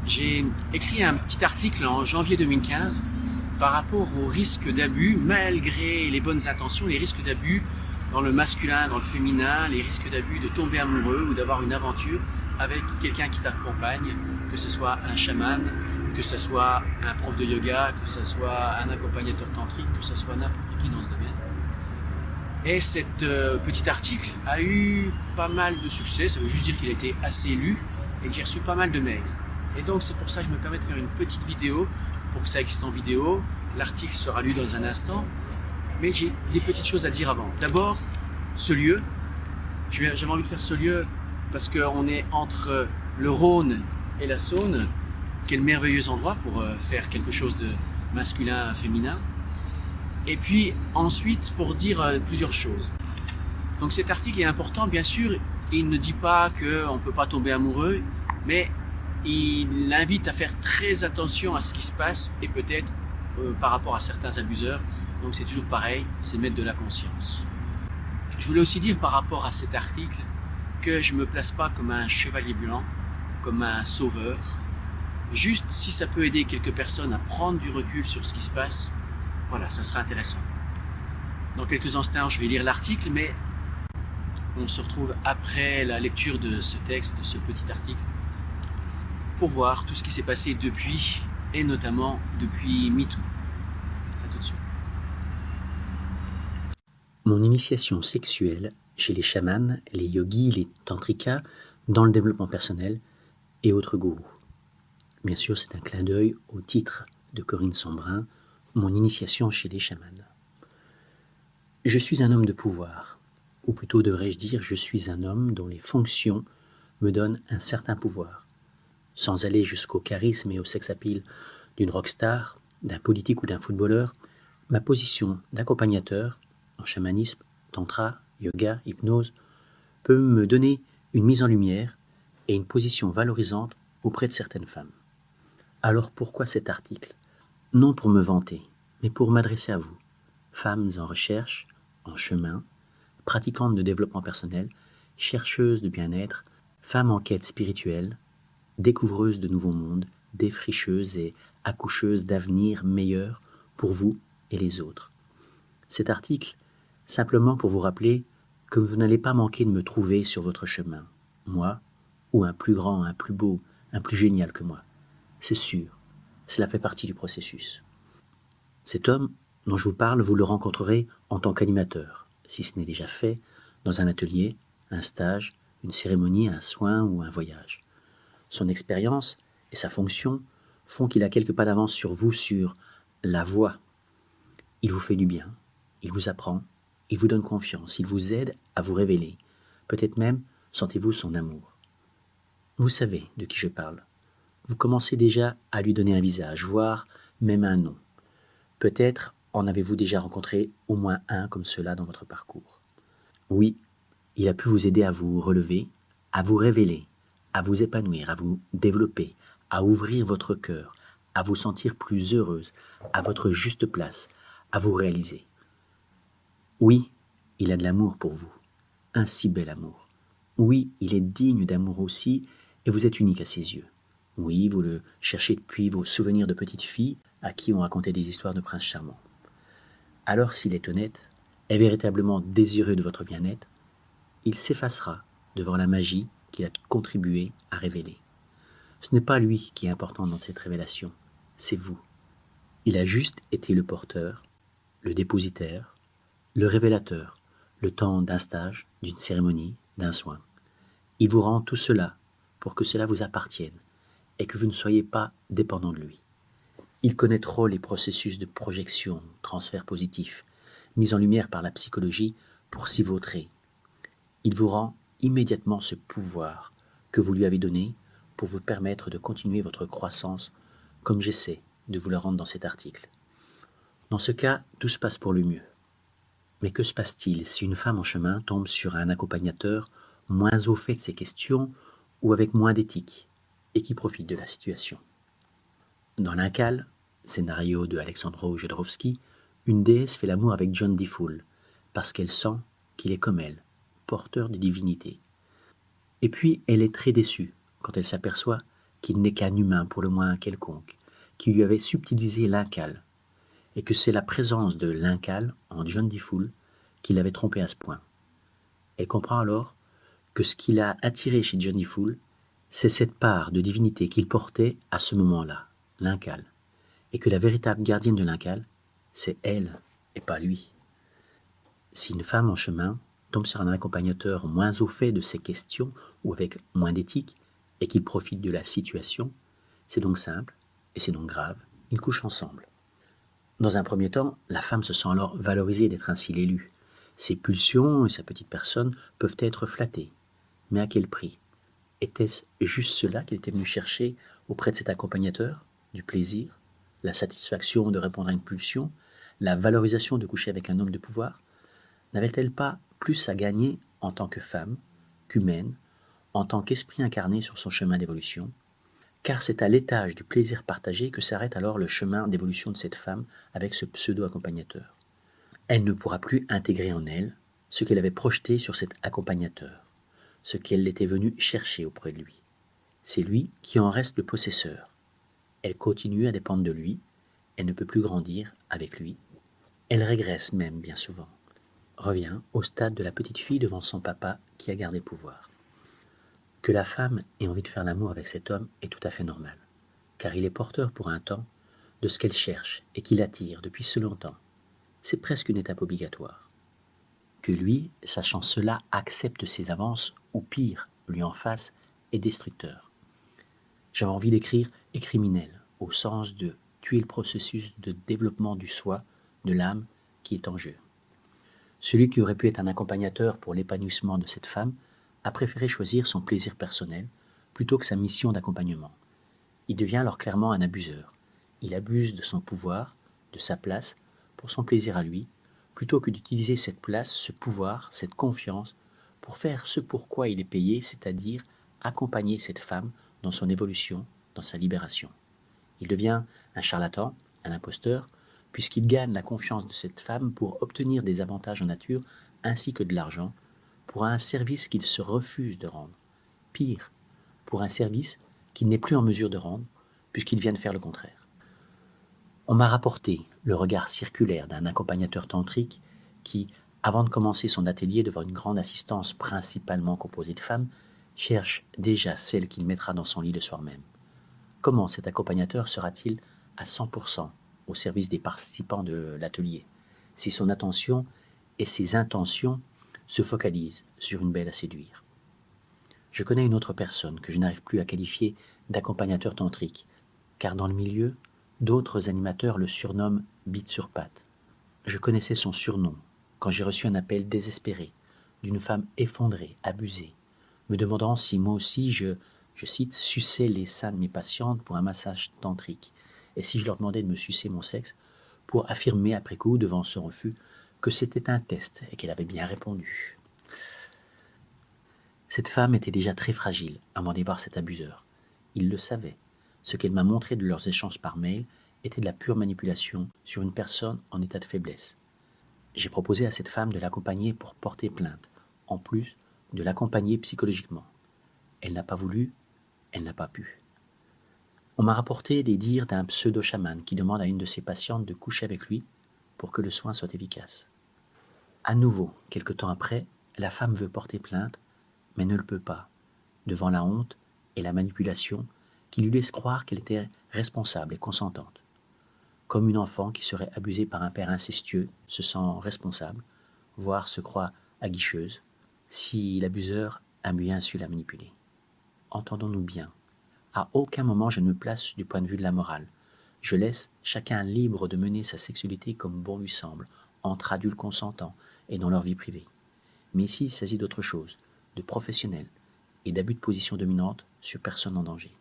J'ai écrit un petit article en janvier 2015 par rapport aux risques d'abus, malgré les bonnes intentions, les risques d'abus dans le masculin, dans le féminin, les risques d'abus de tomber amoureux ou d'avoir une aventure avec quelqu'un qui t'accompagne, que ce soit un chaman, que ce soit un prof de yoga, que ce soit un accompagnateur tantrique, que ce soit n'importe qui dans ce domaine. Et cet petit article a eu pas mal de succès, ça veut juste dire qu'il a été assez lu et que j'ai reçu pas mal de mails. Et donc c'est pour ça que je me permets de faire une petite vidéo pour que ça existe en vidéo. L'article sera lu dans un instant, mais j'ai des petites choses à dire avant. D'abord, ce lieu, j'avais envie de faire ce lieu parce qu'on est entre le Rhône et la Saône, qui est le merveilleux endroit pour faire quelque chose de masculin, féminin. Et puis ensuite pour dire plusieurs choses. Donc cet article est important, bien sûr, il ne dit pas qu'on ne peut pas tomber amoureux, mais il invite à faire très attention à ce qui se passe et peut-être par rapport à certains abuseurs. Donc c'est toujours pareil, c'est mettre de la conscience. Je voulais aussi dire par rapport à cet article que je ne me place pas comme un chevalier blanc, comme un sauveur. Juste si ça peut aider quelques personnes à prendre du recul sur ce qui se passe, voilà, ça sera intéressant. Dans quelques instants, je vais lire l'article, mais on se retrouve après la lecture de ce texte, de ce petit article, pour voir tout ce qui s'est passé depuis, et notamment depuis MeToo. À tout de suite. Mon initiation sexuelle chez les chamans, les yogis, les tantrikas, dans le développement personnel et autres gourous. Bien sûr, c'est un clin d'œil au titre de Corinne Sombrin, Mon initiation chez les chamans. Je suis un homme de pouvoir, ou plutôt devrais-je dire, je suis un homme dont les fonctions me donnent un certain pouvoir, sans aller jusqu'au charisme et au sex-appeal d'une rockstar, d'un politique ou d'un footballeur. Ma position d'accompagnateur en chamanisme, tantra, yoga, hypnose peut me donner une mise en lumière et une position valorisante auprès de certaines femmes. Alors pourquoi cet article ? Non pour me vanter, mais pour m'adresser à vous, femmes en recherche, en chemin, pratiquantes de développement personnel, chercheuses de bien-être, femmes en quête spirituelle, découvreuses de nouveaux mondes, défricheuses et accoucheuses d'avenir meilleurs pour vous et les autres. Cet article, simplement pour vous rappeler que vous n'allez pas manquer de me trouver sur votre chemin, moi, ou un plus grand, un plus beau, un plus génial que moi. C'est sûr, cela fait partie du processus. Cet homme dont je vous parle, vous le rencontrerez en tant qu'animateur, si ce n'est déjà fait, dans un atelier, un stage, une cérémonie, un soin ou un voyage. Son expérience et sa fonction font qu'il a quelques pas d'avance sur vous sur la voie. Il vous fait du bien, il vous apprend, il vous donne confiance, il vous aide à vous révéler. Peut-être même sentez-vous son amour. Vous savez de qui je parle. Vous commencez déjà à lui donner un visage, voire même un nom. Peut-être en avez-vous déjà rencontré au moins un comme cela dans votre parcours. Oui, il a pu vous aider à vous relever, à vous révéler, à vous épanouir, à vous développer, à ouvrir votre cœur, à vous sentir plus heureuse, à votre juste place, à vous réaliser. Oui, il a de l'amour pour vous, un si bel amour. Oui, il est digne d'amour aussi, et vous êtes unique à ses yeux. Oui, vous le cherchez depuis vos souvenirs de petite fille à qui on racontait des histoires de princes charmants. Alors s'il est honnête, est véritablement désireux de votre bien-être, il s'effacera devant la magie qu'il a contribué à révéler. Ce n'est pas lui qui est important dans cette révélation, c'est vous. Il a juste été le porteur, le dépositaire, le révélateur, le temps d'un stage, d'une cérémonie, d'un soin. Il vous rend tout cela pour que cela vous appartienne et que vous ne soyez pas dépendant de lui. Il connaît trop les processus de projection, transfert positif, mis en lumière par la psychologie pour s'y vautrer. Il vous rend immédiatement ce pouvoir que vous lui avez donné pour vous permettre de continuer votre croissance comme j'essaie de vous le rendre dans cet article. Dans ce cas, tout se passe pour le mieux. Mais que se passe-t-il si une femme en chemin tombe sur un accompagnateur moins au fait de ces questions ou avec moins d'éthique et qui profite de la situation? Dans l'Incal, scénario de Alexandro Jodorowsky, une déesse fait l'amour avec John DeFool parce qu'elle sent qu'il est comme elle, porteur de divinité. Et puis elle est très déçue quand elle s'aperçoit qu'il n'est qu'un humain pour le moins quelconque, qui lui avait subtilisé l'incal, et que c'est la présence de l'incal en John Diffoul qui l'avait trompé à ce point. Elle comprend alors que ce qui l'a attiré chez John Diffoul, c'est cette part de divinité qu'il portait à ce moment-là, l'incal, et que la véritable gardienne de l'incal, c'est elle et pas lui. Si une femme en chemin tombe sur un accompagnateur moins au fait de ses questions ou avec moins d'éthique et qu'il profite de la situation, c'est donc simple et c'est donc grave, ils couchent ensemble. Dans un premier temps, la femme se sent alors valorisée d'être ainsi l'élue. Ses pulsions et sa petite personne peuvent être flattées. Mais à quel prix? Était-ce juste cela qu'elle était venue chercher auprès de cet accompagnateur? Du plaisir, la satisfaction de répondre à une pulsion, la valorisation de coucher avec un homme de pouvoir? N'avait-elle pas plus à gagner en tant que femme, qu'humaine, en tant qu'esprit incarné sur son chemin d'évolution? Car c'est à l'étage du plaisir partagé que s'arrête alors le chemin d'évolution de cette femme avec ce pseudo-accompagnateur. Elle ne pourra plus intégrer en elle ce qu'elle avait projeté sur cet accompagnateur, ce qu'elle était venue chercher auprès de lui. C'est lui qui en reste le possesseur. Elle continue à dépendre de lui, elle ne peut plus grandir avec lui. Elle régresse même bien souvent, revient au stade de la petite fille devant son papa qui a gardé le pouvoir. Que la femme ait envie de faire l'amour avec cet homme est tout à fait normal, car il est porteur pour un temps de ce qu'elle cherche et qui l'attire depuis si longtemps. C'est presque une étape obligatoire. Que lui, sachant cela, accepte ses avances, ou pire, lui en face, est destructeur. J'avais envie d'écrire « est criminel », au sens de tuer le processus de développement du soi, de l'âme, qui est en jeu. Celui qui aurait pu être un accompagnateur pour l'épanouissement de cette femme a préféré choisir son plaisir personnel plutôt que sa mission d'accompagnement. Il devient alors clairement un abuseur. Il abuse de son pouvoir, de sa place, pour son plaisir à lui, plutôt que d'utiliser cette place, ce pouvoir, cette confiance, pour faire ce pourquoi il est payé, c'est-à-dire accompagner cette femme dans son évolution, dans sa libération. Il devient un charlatan, un imposteur, puisqu'il gagne la confiance de cette femme pour obtenir des avantages en nature ainsi que de l'argent, pour un service qu'il se refuse de rendre. Pire, pour un service qu'il n'est plus en mesure de rendre, puisqu'il vient de faire le contraire. On m'a rapporté le regard circulaire d'un accompagnateur tantrique qui, avant de commencer son atelier devant une grande assistance principalement composée de femmes, cherche déjà celle qu'il mettra dans son lit le soir même. Comment cet accompagnateur sera-t-il à 100% au service des participants de l'atelier, si son attention et ses intentions se focalisent sur une belle à séduire? Je connais une autre personne que je n'arrive plus à qualifier d'accompagnateur tantrique, car dans le milieu, d'autres animateurs le surnomment bite sur patte. Je connaissais son surnom quand j'ai reçu un appel désespéré d'une femme effondrée, abusée, me demandant si moi aussi je cite, suçais les seins de mes patientes pour un massage tantrique, et si je leur demandais de me sucer mon sexe pour affirmer après coup, devant son refus, que c'était un test et qu'elle avait bien répondu. Cette femme était déjà très fragile avant d'y voir cet abuseur. Il le savait. Ce qu'elle m'a montré de leurs échanges par mail était de la pure manipulation sur une personne en état de faiblesse. J'ai proposé à cette femme de l'accompagner pour porter plainte, en plus de l'accompagner psychologiquement. Elle n'a pas voulu, elle n'a pas pu. On m'a rapporté des dires d'un pseudo-chaman qui demande à une de ses patientes de coucher avec lui pour que le soin soit efficace. À nouveau, quelque temps après, la femme veut porter plainte, mais ne le peut pas, devant la honte et la manipulation qui lui laisse croire qu'elle était responsable et consentante. Comme une enfant qui serait abusée par un père incestueux se sent responsable, voire se croit aguicheuse, si l'abuseur a bien su la manipuler. Entendons-nous bien. À aucun moment je ne me place du point de vue de la morale. Je laisse chacun libre de mener sa sexualité comme bon lui semble, entre adultes consentants et dans leur vie privée. Mais ici, il s'agit d'autre chose, de professionnel et d'abus de position dominante sur personne en danger.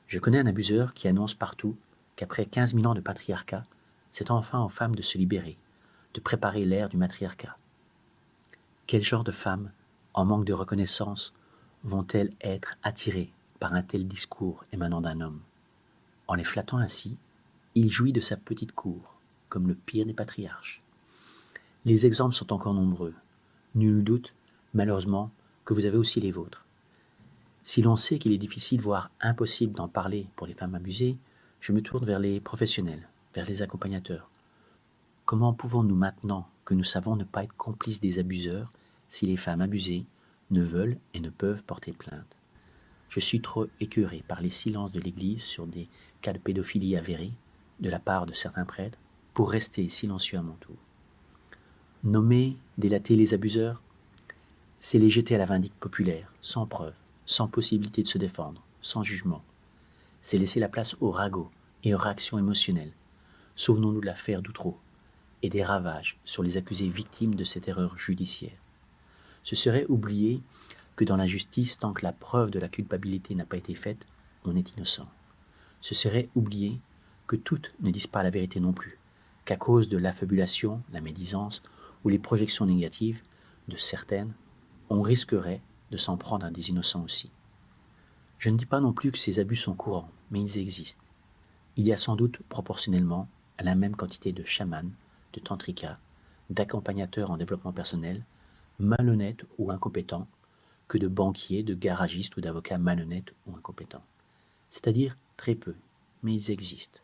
Je connais un abuseur qui annonce partout qu'après 15 000 ans de patriarcat, c'est enfin aux femmes de se libérer, de préparer l'ère du matriarcat. Quel genre de femmes, en manque de reconnaissance, vont-elles être attirées par un tel discours émanant d'un homme? En les flattant ainsi, il jouit de sa petite cour, comme le pire des patriarches. Les exemples sont encore nombreux. Nul doute, malheureusement, que vous avez aussi les vôtres. Si l'on sait qu'il est difficile, voire impossible d'en parler pour les femmes abusées, je me tourne vers les professionnels, vers les accompagnateurs. Comment pouvons-nous maintenant que nous savons ne pas être complices des abuseurs si les femmes abusées ne veulent et ne peuvent porter plainte? Je suis trop écœuré par les silences de l'Église sur des cas de pédophilie avérés de la part de certains prêtres pour rester silencieux à mon tour. Nommer, délater les abuseurs, c'est les jeter à la vindicte populaire, sans preuve, sans possibilité de se défendre, sans jugement. C'est laisser la place au ragot et aux réactions émotionnelles. Souvenons-nous de l'affaire d'Outreau et des ravages sur les accusés victimes de cette erreur judiciaire. Ce serait oublier que dans la justice, tant que la preuve de la culpabilité n'a pas été faite, on est innocent. Ce serait oublier que toutes ne disent pas la vérité non plus, qu'à cause de l'affabulation, la médisance ou les projections négatives de certaines, on risquerait de s'en prendre à des innocents aussi. Je ne dis pas non plus que ces abus sont courants, mais ils existent. Il y a sans doute proportionnellement la même quantité de chamans, de tantrikas, d'accompagnateurs en développement personnel, malhonnêtes ou incompétents, que de banquiers, de garagistes ou d'avocats malhonnêtes ou incompétents. C'est-à-dire très peu, mais ils existent.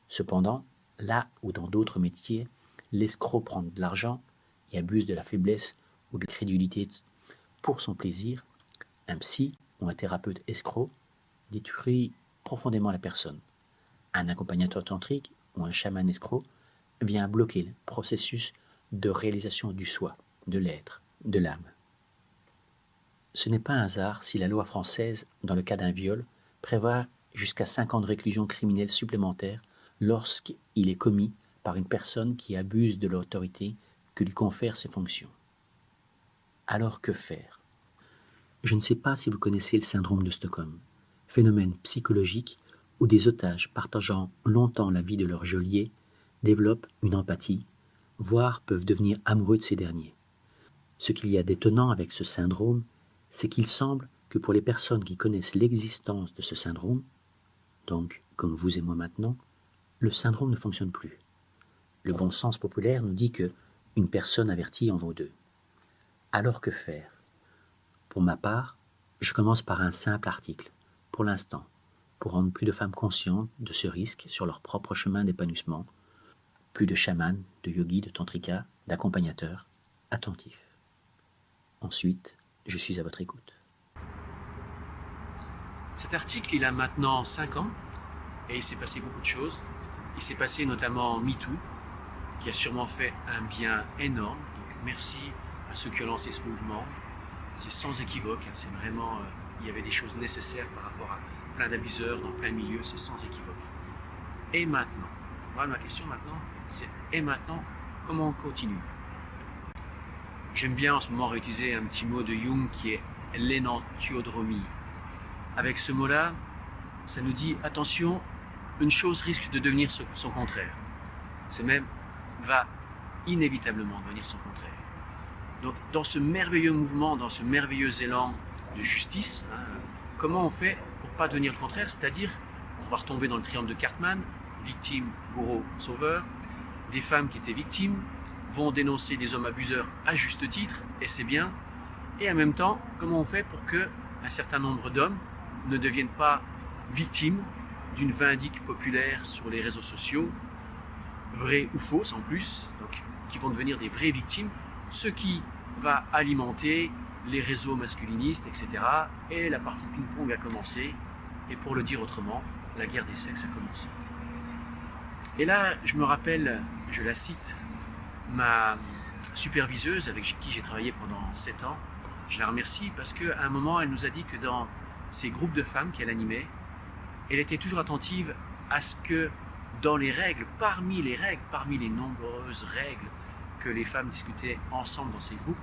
Cependant, là où dans d'autres métiers, l'escroc prend de l'argent et abuse de la faiblesse ou de la crédulité pour son plaisir, un psy ou un thérapeute escroc détruit profondément la personne. Un accompagnateur tantrique ou un chaman escroc vient bloquer le processus de réalisation du soi, de l'être, de l'âme. Ce n'est pas un hasard si la loi française, dans le cas d'un viol, prévoit jusqu'à 5 ans de réclusion criminelle supplémentaire lorsqu'il est commis par une personne qui abuse de l'autorité que lui confèrent ses fonctions. Alors que faire? Je ne sais pas si vous connaissez le syndrome de Stockholm, phénomène psychologique où des otages partageant longtemps la vie de leur geôlier développent une empathie, voire peuvent devenir amoureux de ces derniers. Ce qu'il y a d'étonnant avec ce syndrome, c'est qu'il semble que pour les personnes qui connaissent l'existence de ce syndrome, donc comme vous et moi maintenant, le syndrome ne fonctionne plus. Le bon sens populaire nous dit que une personne avertie en vaut deux. Alors que faire? Pour ma part, je commence par un simple article, pour l'instant, pour rendre plus de femmes conscientes de ce risque sur leur propre chemin d'épanouissement, plus de chamans, de yogis, de tantrikas, d'accompagnateurs attentifs. Ensuite, je suis à votre écoute. Cet article, il a maintenant 5 ans et il s'est passé beaucoup de choses. Il s'est passé notamment MeToo, qui a sûrement fait un bien énorme. Donc merci à ceux qui ont lancé ce mouvement. C'est sans équivoque, hein, c'est vraiment, il y avait des choses nécessaires par rapport à plein d'abuseurs dans plein de milieux, c'est sans équivoque. Et maintenant, voilà ma question maintenant, c'est et maintenant, comment on continue? J'aime bien en ce moment réutiliser un petit mot de Jung qui est l'énantiodromie. Avec ce mot-là, ça nous dit attention, une chose risque de devenir son contraire. C'est même va inévitablement devenir son contraire. Donc dans ce merveilleux mouvement, dans ce merveilleux élan de justice, hein, comment on fait pour pas devenir le contraire? C'est-à-dire, on va retomber dans le triangle de Cartman, victime, bourreau, sauveur. Des femmes qui étaient victimes vont dénoncer des hommes abuseurs à juste titre, et c'est bien. Et en même temps, comment on fait pour que un certain nombre d'hommes ne deviennent pas victimes d'une vindicte populaire sur les réseaux sociaux, vraies ou fausses en plus, donc qui vont devenir des vraies victimes, ce qui va alimenter les réseaux masculinistes, etc. Et la partie de ping-pong a commencé, et pour le dire autrement, la guerre des sexes a commencé. Et là, je me rappelle, je la cite, ma superviseuse avec qui j'ai travaillé pendant 7 ans, je la remercie parce qu'à un moment, elle nous a dit que dans ces groupes de femmes qu'elle animait, elle était toujours attentive à ce que dans les règles, parmi les nombreuses règles que les femmes discutaient ensemble dans ces groupes,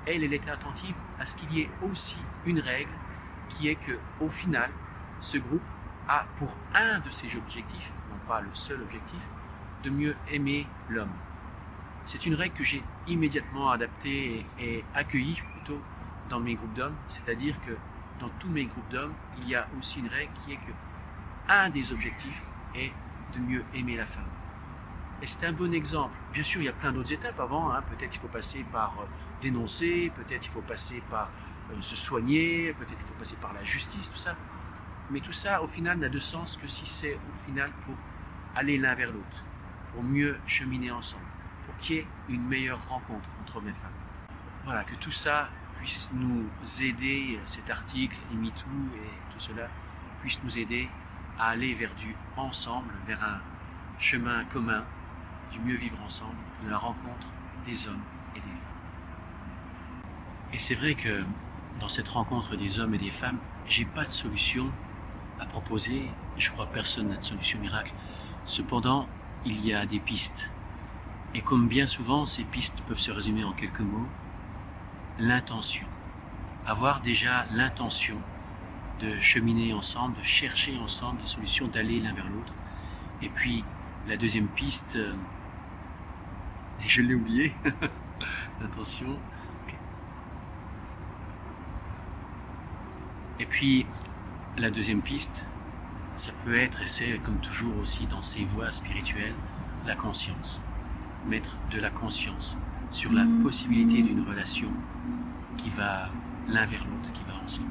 elle était attentive à ce qu'il y ait aussi une règle qui est que, au final, ce groupe a pour un de ses objectifs, non pas le seul objectif, de mieux aimer l'homme. C'est une règle que j'ai immédiatement adaptée et accueillie plutôt dans mes groupes d'hommes, c'est-à-dire que dans tous mes groupes d'hommes, il y a aussi une règle qui est que un des objectifs est de mieux aimer la femme. Et c'est un bon exemple. Bien sûr, il y a plein d'autres étapes avant. Peut-être il faut passer par dénoncer, peut-être il faut passer par se soigner, peut-être il faut passer par la justice, tout ça. Mais tout ça, au final, n'a de sens que si c'est au final pour aller l'un vers l'autre, pour mieux cheminer ensemble, pour qu'il y ait une meilleure rencontre entre hommes et femmes. Voilà, que tout ça puisse nous aider, cet article, et MeToo et tout cela, puisse nous aider à aller vers du ensemble, vers un chemin commun, du mieux vivre ensemble, de la rencontre des hommes et des femmes. Et c'est vrai que dans cette rencontre des hommes et des femmes, j'ai pas de solution à proposer, je crois que personne n'a de solution miracle. Cependant, il y a des pistes. Et comme bien souvent, ces pistes peuvent se résumer en quelques mots. L'intention. Avoir déjà l'intention de cheminer ensemble, de chercher ensemble des solutions, d'aller l'un vers l'autre. Et puis, la deuxième piste, je l'ai oublié, l'intention. Okay. Et puis, la deuxième piste, ça peut être, et c'est comme toujours aussi dans ces voies spirituelles, la conscience. Mettre de la conscience sur la possibilité d'une relation qui va l'un vers l'autre, qui va ensemble.